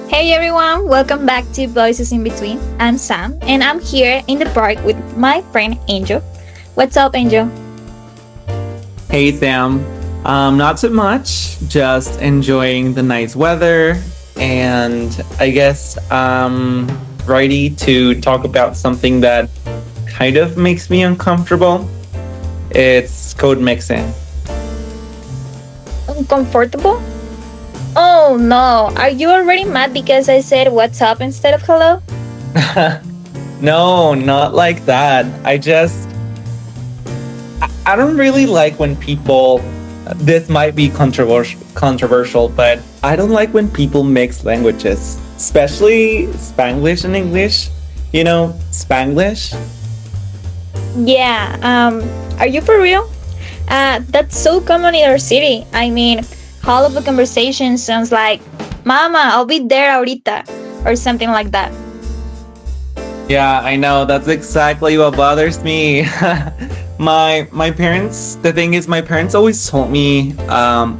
Hey everyone, welcome back to Voices in Between. I'm Sam, and I'm here in the park with my friend Angel. What's up, Angel? Hey Sam, not too much, just enjoying the nice weather, and I guess ready to talk about something that kind of makes me uncomfortable. It's code mixing. Uncomfortable? Oh no, are you already mad because I said what's up instead of hello? No, not like that. I don't really like when people. This might be controversial, but I don't like when people mix languages, especially Spanglish and English. You know, Spanglish. Yeah, are you for real? That's so common in our city. I mean, all of the conversation sounds like, Mama, I'll be there ahorita, or something like that. Yeah, I know. That's exactly what bothers me. My parents. The thing is, my parents always told me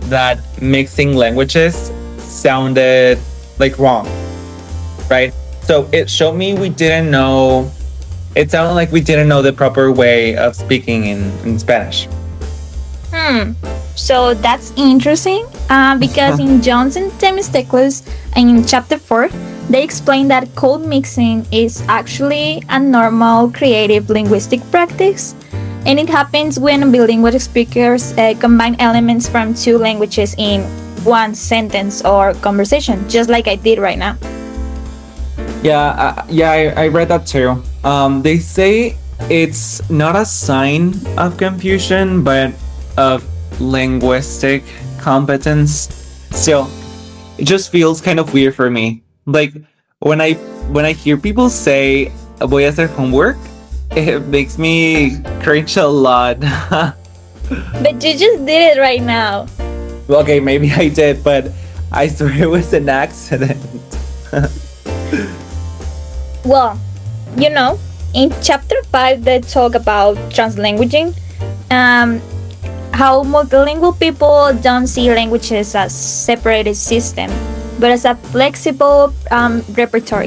that mixing languages sounded like wrong, right? So it showed me we didn't know. It sounded like we didn't know the proper way of speaking in Spanish. So that's interesting because in Jones and Themistocleous in chapter 4, they explain that code mixing is actually a normal creative linguistic practice. And it happens when bilingual speakers combine elements from two languages in one sentence or conversation, just like I did right now. I read that too. They say it's not a sign of confusion, but of linguistic competence. Still, it just feels kind of weird for me. Like when I hear people say "voy a hacer homework," it makes me cringe a lot. But you just did it right now. Okay, maybe I did, but I swear it was an accident. Well, in chapter 5, they talk about translanguaging. How multilingual people don't see languages as separated system, but as a flexible repertoire.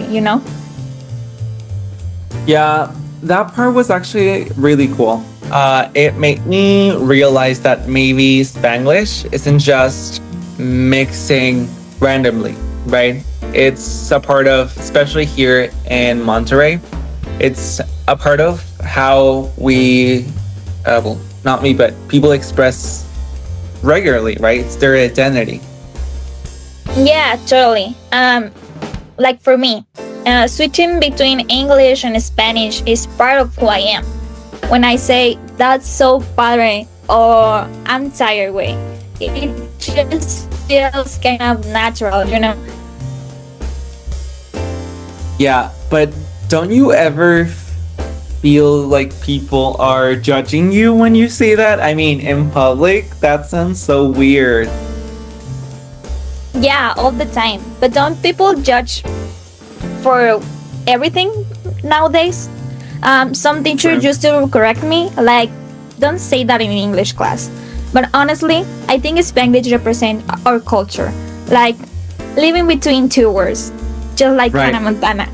Yeah, that part was actually really cool. It made me realize that maybe Spanglish isn't just mixing randomly, right? It's a part of, especially here in Monterrey, it's a part of how we, well, not me, but people express regularly, right? It's their identity. Yeah, totally. Like for me, switching between English and Spanish is part of who I am. When I say that's so padre or I'm tired way, it just feels kind of natural. Yeah, but don't you ever feel like people are judging you when you say that? I mean, in public, that sounds so weird. Yeah, all the time. But don't people judge for everything nowadays? Some teacher True. used to correct me, like, don't say that in English class. But honestly, I think Spanglish represents our culture, like living between two words, just like Right. Hannah Montana.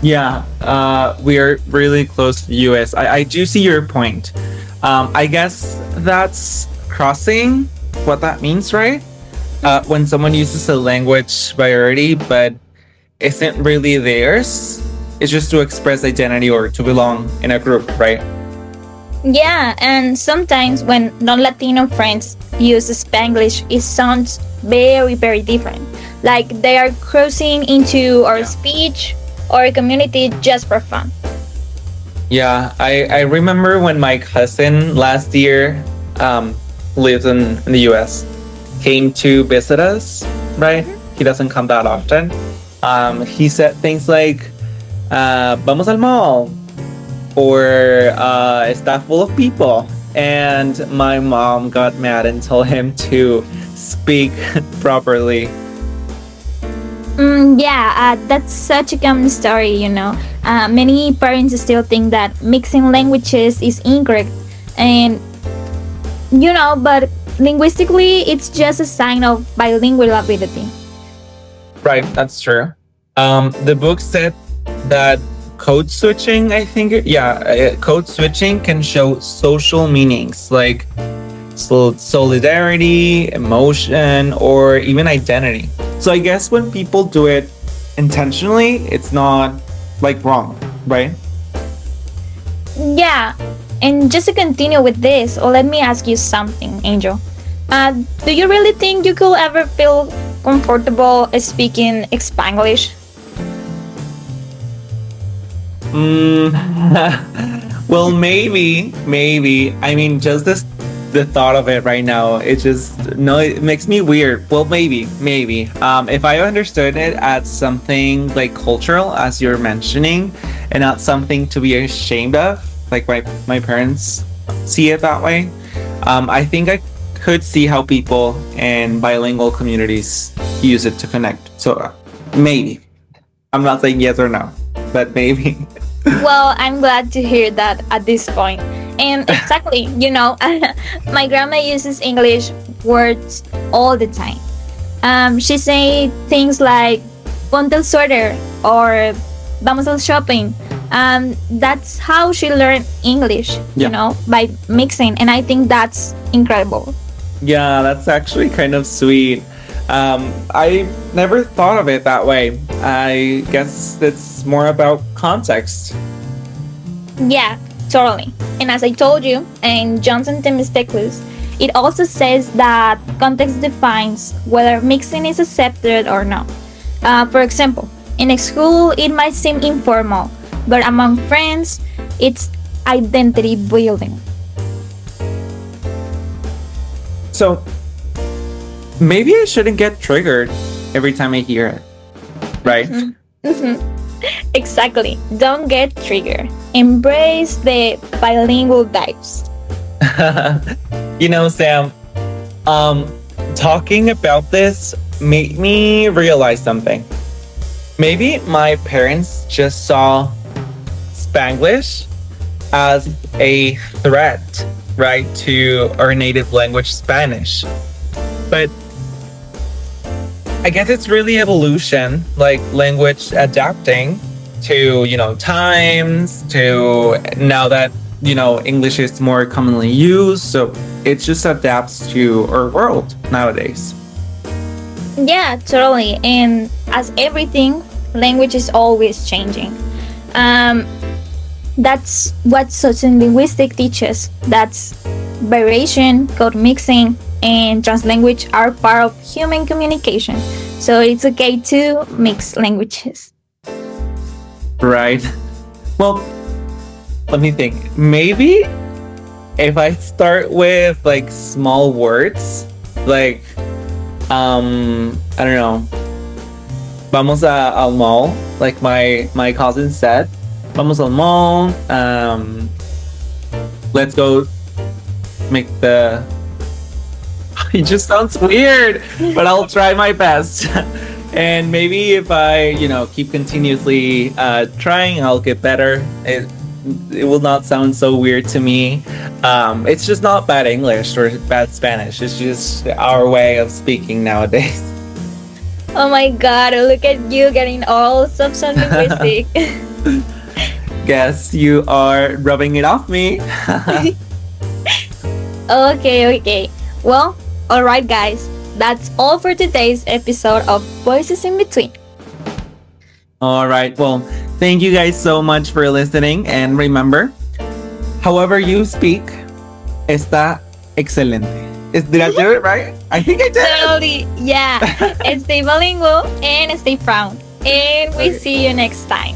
Yeah, we are really close to the US. I do see your point. I guess that's crossing what that means, right? When someone uses a language priority but isn't really theirs, it's just to express identity or to belong in a group, right? Yeah, and sometimes when non-Latino friends use Spanglish, it sounds very, very different. Like they are crossing into our speech or community just for fun. Yeah, I remember when my cousin last year lives in the US, came to visit us, right? He doesn't come that often. He said things like, vamos al mall, or está full of people. And my mom got mad and told him to speak properly. Yeah, that's such a common story. Many parents still think that mixing languages is incorrect, and but linguistically, it's just a sign of bilingual ability. Right, that's true. The book said that code switching, I think, code switching can show social meanings like solidarity, emotion, or even identity. So I guess when people do it intentionally, it's not like wrong, right? Yeah, and just to continue with this, let me ask you something, Angel. Do you really think you could ever feel comfortable speaking Spanglish? Well, maybe. I mean, just the thought of it right now, it just no, it makes me weird. Well, maybe. If I understood it as something like cultural, as you're mentioning, and not something to be ashamed of, like my parents see it that way. I think I could see how people in bilingual communities use it to connect. So maybe. I'm not saying yes or no, but maybe. Well, I'm glad to hear that at this point. And exactly, my grandma uses English words all the time. She say things like "ponte el suéter" or "vamos al shopping." That's how she learned English, by mixing, and I think that's incredible. Yeah, that's actually kind of sweet. I never thought of it that way. I guess it's more about context. Yeah, totally. And as I told you, in Jones and Themistocleous, it also says that context defines whether mixing is accepted or not. For example, in a school, it might seem informal, but among friends, it's identity building. So maybe I shouldn't get triggered every time I hear it, right? Exactly. Don't get triggered. Embrace the bilingual vibes. Sam, talking about this made me realize something. Maybe my parents just saw Spanglish as a threat, right, to our native language, Spanish. But I guess it's really evolution, like language adapting to, times, to now that, English is more commonly used. So it just adapts to our world nowadays. Yeah, totally. And as everything, language is always changing. That's what social linguistics teaches. That's variation, code mixing, and translanguage are part of human communication. So it's okay to mix languages. Right. Well, let me think. Maybe if I start with like small words, like I don't know. Vamos al mall, like my cousin said. Vamos al mall. Let's go make the. It just sounds weird, but I'll try my best. And maybe if I, keep continuously trying, I'll get better. It will not sound so weird to me. It's just not bad English or bad Spanish. It's just our way of speaking nowadays. Oh my god, look at you getting all sublinguistic. Guess you are rubbing it off me. Okay. Well, alright guys, that's all for today's episode of Voices in Between. All right. Well, thank you guys so much for listening. And remember, however you speak, está excelente. Did I do it right? I think I did. Totally. Yeah. Stay bilingual and stay proud. And we see you next time.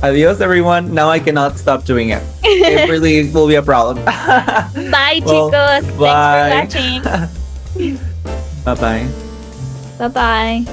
Adios, everyone. Now I cannot stop doing it. It really will be a problem. Bye, Well, chicos. bye. Thanks for watching. Bye-bye. Bye-bye.